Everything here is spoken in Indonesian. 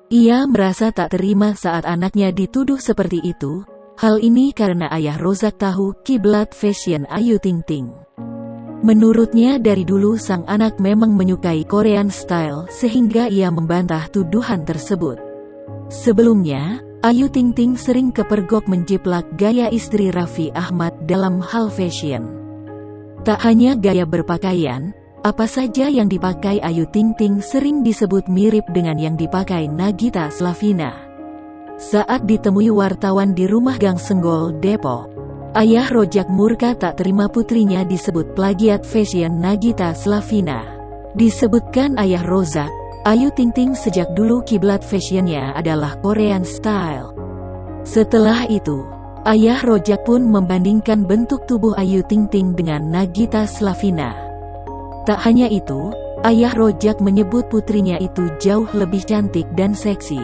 Ia merasa tak terima saat anaknya dituduh seperti itu. Hal ini karena ayah Rozak tahu kiblat fashion Ayu Ting Ting. Menurutnya dari dulu sang anak memang menyukai Korean style sehingga ia membantah tuduhan tersebut. Sebelumnya, Ayu Ting Ting sering kepergok menjiplak gaya istri Raffi Ahmad dalam hal fashion. Tak hanya gaya berpakaian, apa saja yang dipakai Ayu Ting Ting sering disebut mirip dengan yang dipakai Nagita Slavina. Saat ditemui wartawan di rumah Gang Senggol, Depok, ayah Rojak murka tak terima putrinya disebut plagiat fashion Nagita Slavina. Disebutkan ayah Rozak, Ayu Ting Ting sejak dulu kiblat fashionnya adalah Korean style. Setelah itu, ayah Rojak pun membandingkan bentuk tubuh Ayu Ting Ting dengan Nagita Slavina. Tak hanya itu, ayah Rojak menyebut putrinya itu jauh lebih cantik dan seksi.